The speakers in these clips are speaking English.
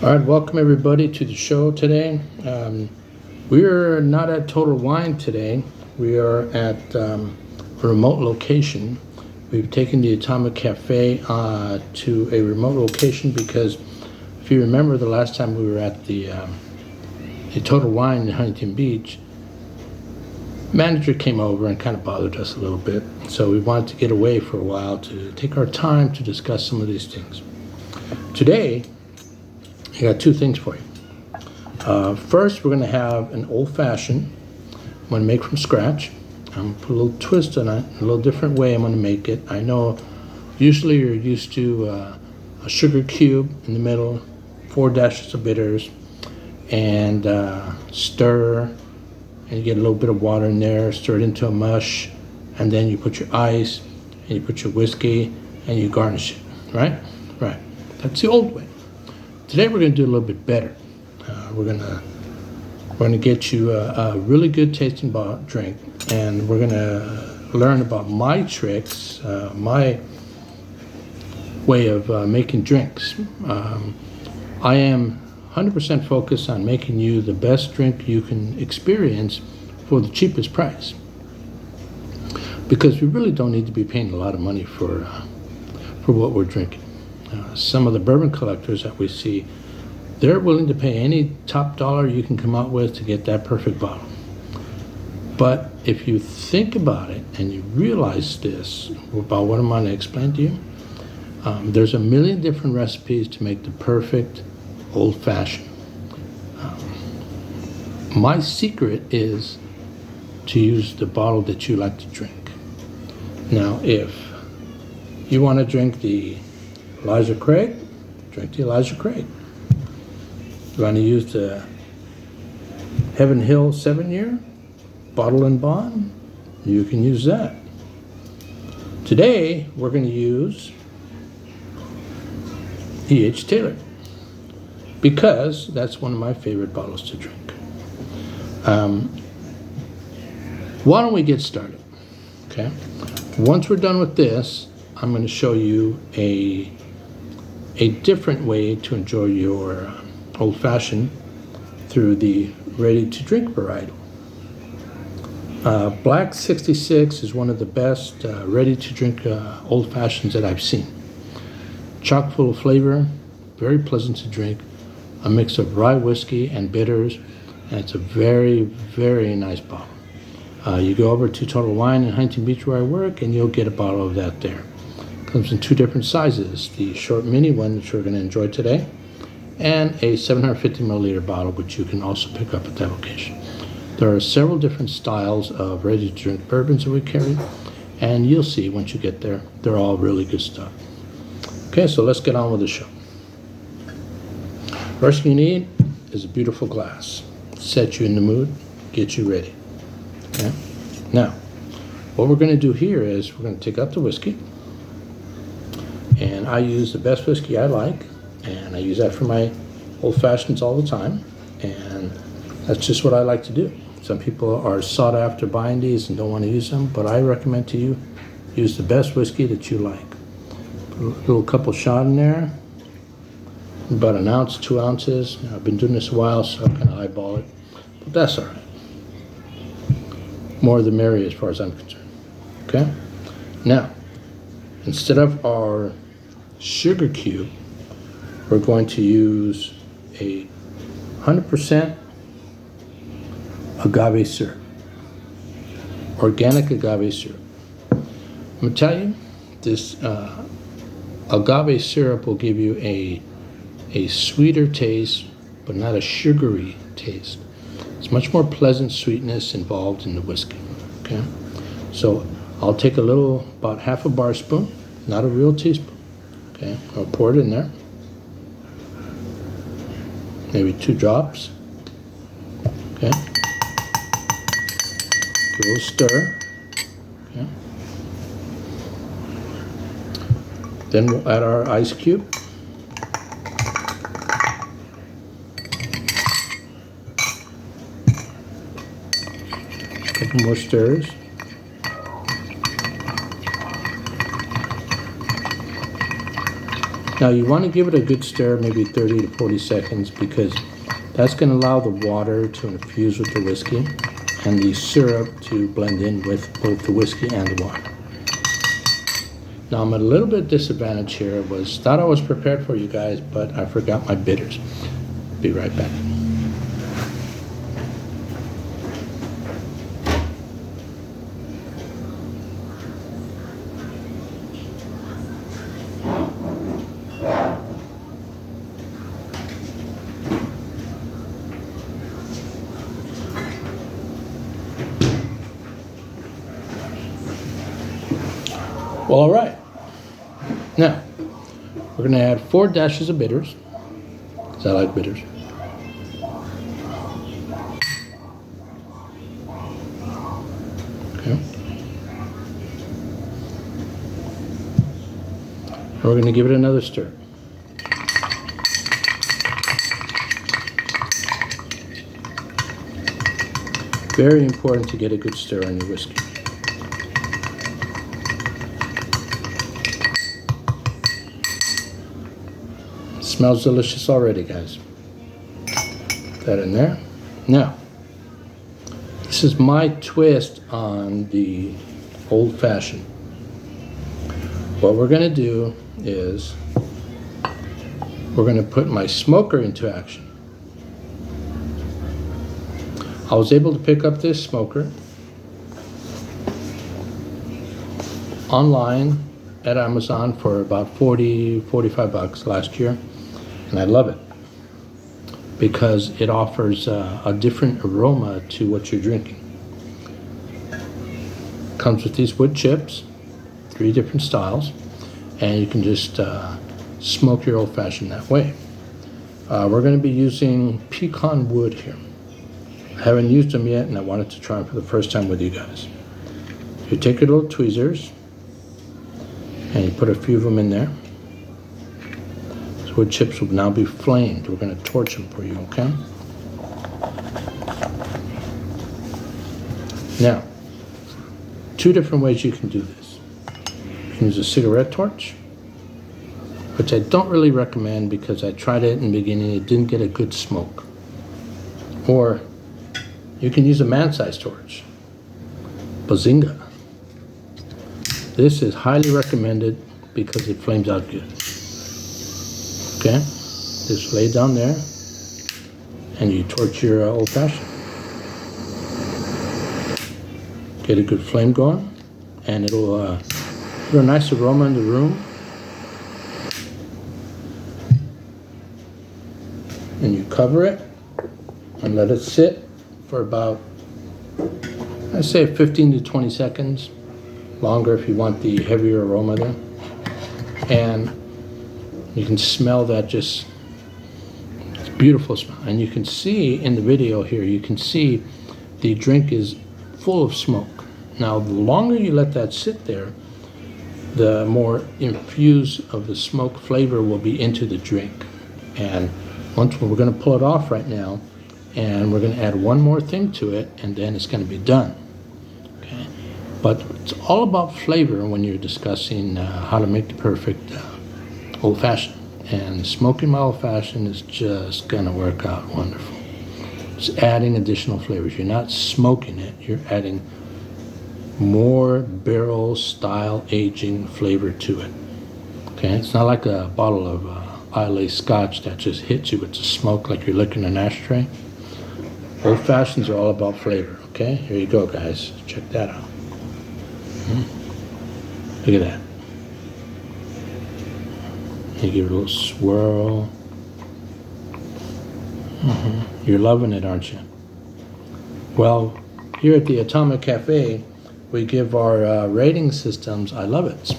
All right, welcome everybody to the show today. We are not at Total Wine today. We are at a remote location. We've taken the Atomic Cafe to a remote location because if you remember the last time we were at the Total Wine in Huntington Beach, manager came over and kind of bothered us a little bit. So we wanted to get away for a while to take our time to discuss some of these things. Today, I got two things for you. First, we're going to have an old-fashioned. I'm going to make from scratch. I'm put a little twist on it, a little different way I'm going to make it. I know usually you're used to a sugar cube in the middle, 4 dashes of bitters, and stir, and you get a little bit of water in there, stir it into a mush, and then you put your ice, and you put your whiskey, and you garnish it, right? Right. That's the old way. Today we're going to do a little bit better. We're going to get you a really good tasting drink, and we're going to learn about my tricks, my way of making drinks. I am 100% focused on making you the best drink you can experience for the cheapest price, because we really don't need to be paying a lot of money for what we're drinking. Some of the bourbon collectors that we see, they're willing to pay any top dollar you can come out with to get that perfect bottle. But if you think about it and you realize this about what I'm going to explain to you, there's a million different recipes to make the perfect old-fashioned. My secret is to use the bottle that you like to drink. Now, if you want to drink the Elijah Craig, drink the Elijah Craig. You want to use the Heaven Hill 7-year bottle and bond, you can use that. Today, we're going to use E.H. Taylor because that's one of my favorite bottles to drink. Why don't we get started? Okay. Once we're done with this, I'm going to show you a different way to enjoy your old-fashioned through the ready-to-drink varietal. Black 66 is one of the best ready-to-drink old-fashions that I've seen. Chock full of flavor, very pleasant to drink, a mix of rye whiskey and bitters, and it's a very, very nice bottle. You go over to Total Wine in Huntington Beach where I work, and you'll get a bottle of that there. Comes in 2 different sizes, the short mini one, which we're going to enjoy today, and a 750 milliliter bottle, which you can also pick up at that location. There are several different styles of ready-to-drink bourbons that we carry, and you'll see once you get there, they're all really good stuff. Okay, so let's get on with the show. First thing you need is a beautiful glass. Set you in the mood, get you ready. Okay? Now, what we're going to do here is we're going to take out the whiskey. And I use the best whiskey I like, and I use that for my old-fashions all the time, and that's just what I like to do. Some people are sought after buying these and don't want to use them, but I recommend to you, use the best whiskey that you like. Put a little couple shot in there, about 1 ounce, 2 ounces. Now, I've been doing this a while, so I kind of eyeball it, but that's all right. More the merrier as far as I'm concerned. Okay? Now, instead of our sugar cube, we're going to use a 100% agave syrup, organic agave syrup. I'm going to tell you, this agave syrup will give you a sweeter taste, but not a sugary taste. It's much more pleasant sweetness involved in the whiskey. Okay, so I'll take a little, about half a bar spoon, not a real teaspoon. Okay, I'll pour it in there. Maybe 2 drops. Okay. Give a little stir. Okay. Then we'll add our ice cube. A couple more stirs. Now you want to give it a good stir, maybe 30 to 40 seconds, because that's going to allow the water to infuse with the whiskey and the syrup to blend in with both the whiskey and the water. Now I'm at a little bit disadvantage here. Thought I was prepared for you guys, but I forgot my bitters. Be right back. Well, all right. Now, we're going to add 4 dashes of bitters, because I like bitters. Okay. And we're going to give it another stir. Very important to get a good stir on your whiskey. Smells delicious already, guys. Put that in there. Now, this is my twist on the Old Fashioned. What we're going to do is we're going to put my smoker into action. I was able to pick up this smoker online at Amazon for about 45 bucks last year. And I love it because it offers a different aroma to what you're drinking. Comes with these wood chips, 3 different styles, and you can just smoke your Old Fashioned that way. We're going to be using pecan wood here. I haven't used them yet, and I wanted to try them for the first time with you guys. You take your little tweezers, and you put a few of them in there. Wood chips will now be flamed. We're going to torch them for you, okay? Now, 2 different ways you can do this. You can use a cigarette torch, which I don't really recommend because I tried it in the beginning. It didn't get a good smoke. Or you can use a man-sized torch. Bazinga. This is highly recommended because it flames out good. Okay, just lay down there and you torch your Old Fashioned. Get a good flame going and it'll put a nice aroma in the room. And you cover it and let it sit for about, I say 15 to 20 seconds, longer if you want the heavier aroma there. And you can smell that it's beautiful smell. And you can see in the video here, you can see the drink is full of smoke. Now, the longer you let that sit there, the more infused of the smoke flavor will be into the drink. And once we're going to pull it off right now, and we're going to add one more thing to it, and then it's going to be done. Okay, but it's all about flavor when you're discussing how to make the perfect Old Fashioned, and smoking my Old Fashioned is just gonna work out wonderful. Just adding additional flavors. You're not smoking it, you're adding more barrel style aging flavor to it. Okay, it's not like a bottle of Islay Scotch that just hits you with the smoke like you're licking an ashtray. Old Fashions are all about flavor. Okay, here you go, guys. Check that out. Look at that. You give it a little swirl. You're loving it, aren't you? Well, here at the Atomic Cafe, we give our rating systems I love it.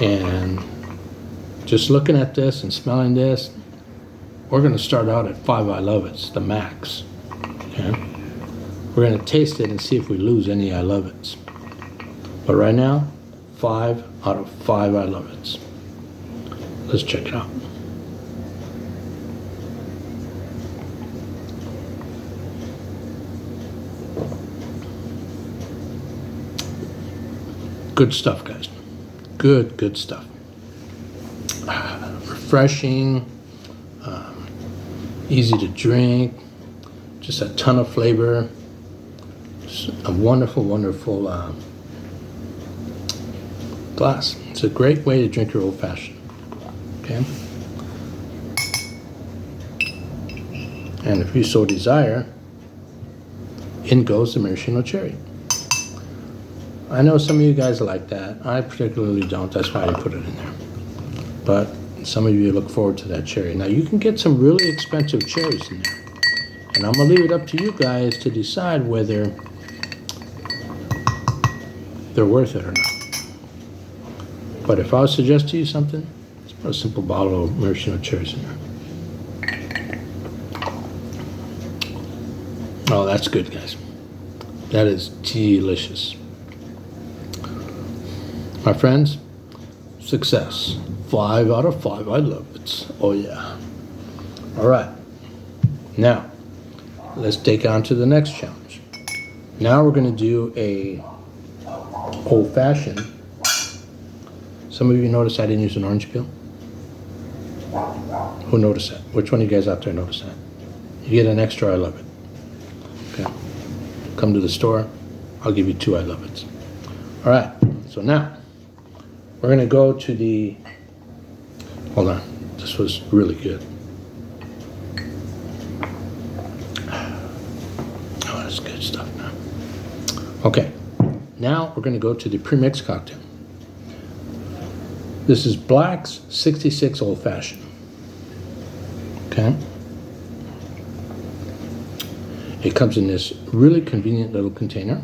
And just looking at this and smelling this, we're going to start out at 5 I love it's, the max. Okay? We're going to taste it and see if we lose any I love it's. But right now, 5 out of 5 I love it's. Let's check it out. Good stuff, guys. Good stuff. refreshing, easy to drink, just a ton of flavor. Just a wonderful, wonderful glass. It's a great way to drink your old-fashioned. Okay. And if you so desire, in goes the maraschino cherry. I know some of you guys like that. I particularly don't. That's why I put it in there. But some of you look forward to that cherry. Now you can get some really expensive cherries in there. And I'm going to leave it up to you guys to decide whether they're worth it or not. But if I was to suggest to you something, let's put a simple bottle of maraschino cherries in there. Oh, that's good, guys. That is delicious. My friends, success. 5 out of 5. I love it. Oh, yeah. All right. Now, let's take on to the next challenge. Now we're going to do a old-fashioned. Some of you noticed I didn't use an orange peel? Who noticed that? Which one of you guys out there noticed that? You get an extra, I love it. Okay. Come to the store, I'll give you 2 I love it. All right, so now we're going to go to the, hold on, this was really good. Oh, that's good stuff now. Okay, now we're going to go to the pre-mixed cocktail. This is Black's 66 Old Fashioned. Okay. It comes in this really convenient little container.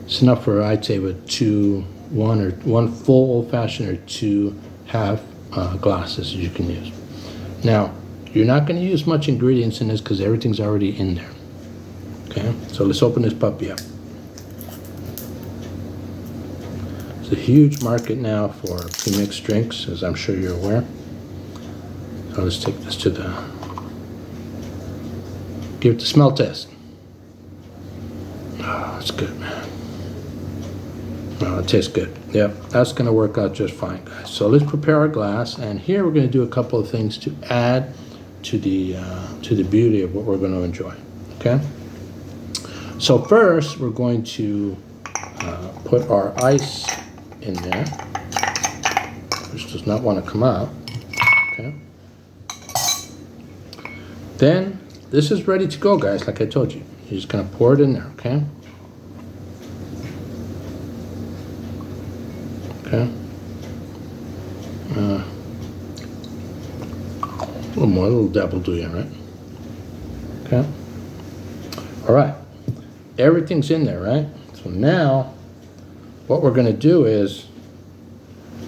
It's enough for, I'd say, with one full old fashioned or 2 half glasses you can use. Now, you're not going to use much ingredients in this because everything's already in there. Okay, so let's open this puppy up. It's a huge market now for pre-mixed drinks, as I'm sure you're aware. So let's take this to give it the smell test. Oh, it's good, man. Oh, it tastes good. Yep, that's going to work out just fine, guys. So let's prepare our glass, and here we're going to do a couple of things to add to the beauty of what we're going to enjoy. Okay. So first, we're going to put our ice in there, which does not want to come out. Okay. Then this is ready to go, guys, like I told you. You're just going to pour it in there, okay? Okay. A little more, a little dab will do you, right? Okay. All right. Everything's in there, right? So now, what we're going to do is,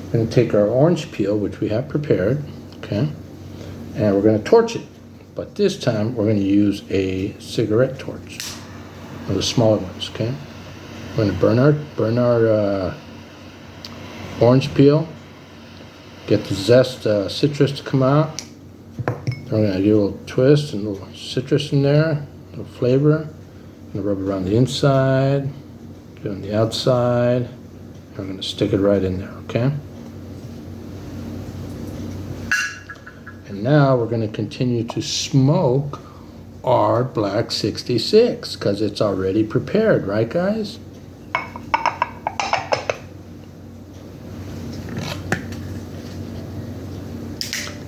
we're going to take our orange peel, which we have prepared, okay? And we're going to torch it. But this time, we're going to use a cigarette torch, one of the smaller ones, okay? We're going to burn our orange peel, get the zest citrus to come out. Then we're going to give a little twist and a little citrus in there, a little flavor. I'm going to rub it around the inside, get it on the outside. And I'm going to stick it right in there, okay? And now we're going to continue to smoke our Black 66 because it's already prepared, right, guys?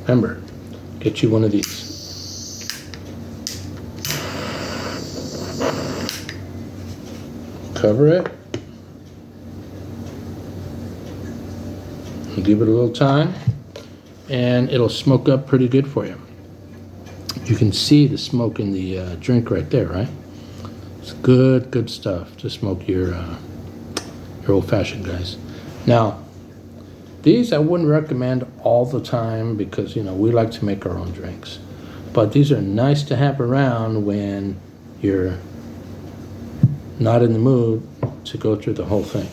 Remember, get you one of these. Cover it. And give it a little time. And it'll smoke up pretty good for you. You can see the smoke in the drink right there, right? It's good stuff to smoke your old-fashioned, guys. Now, these I wouldn't recommend all the time because, you know, we like to make our own drinks. But these are nice to have around when you're not in the mood to go through the whole thing.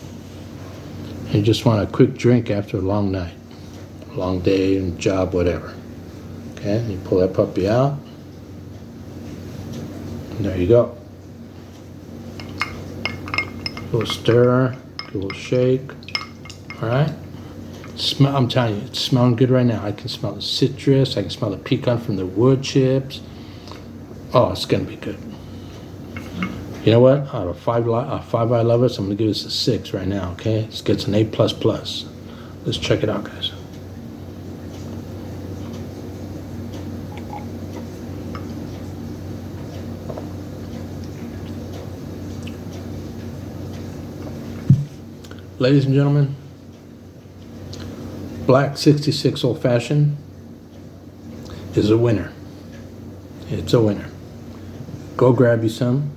You just want a quick drink after a long night. Long day and job, whatever. Okay, and you pull that puppy out. And there you go. A little stir, a little shake. All right. I'm telling you, it's smelling good right now. I can smell the citrus. I can smell the pecan from the wood chips. Oh, it's gonna be good. You know what? Out of five I love it, I'm gonna give this a 6 right now. Okay, this gets an A++. Let's check it out, guys. Ladies and gentlemen, Black 66 Old Fashioned is a winner. It's a winner. Go grab you some.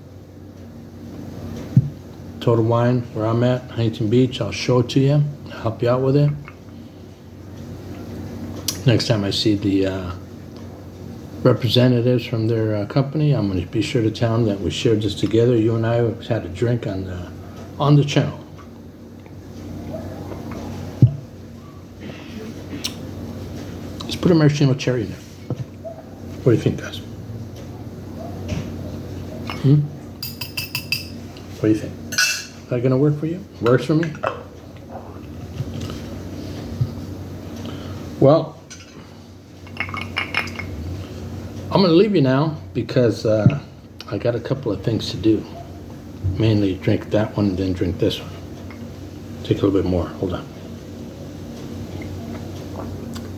Total Wine, where I'm at, Huntington Beach. I'll show it to you. I'll help you out with it. Next time I see the representatives from their company, I'm going to be sure to tell them that we shared this together. You and I had a drink on the channel. Let's put a maraschino cherry in there. What do you think, guys? What do you think? Is that gonna work for you? Works for me? Well, I'm gonna leave you now because I got a couple of things to do. Mainly drink that one and then drink this one. Take a little bit more. Hold on.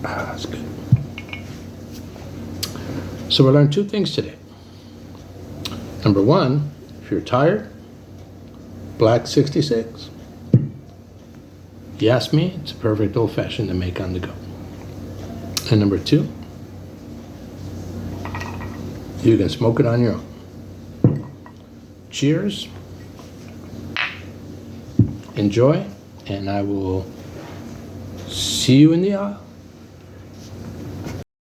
That's good. So we learned 2 things today. Number 1, if you're tired, Black 66. You ask me, it's a perfect old fashioned to make on the go. And number 2, you can smoke it on your own. Cheers. Enjoy, and I will see you in the aisle.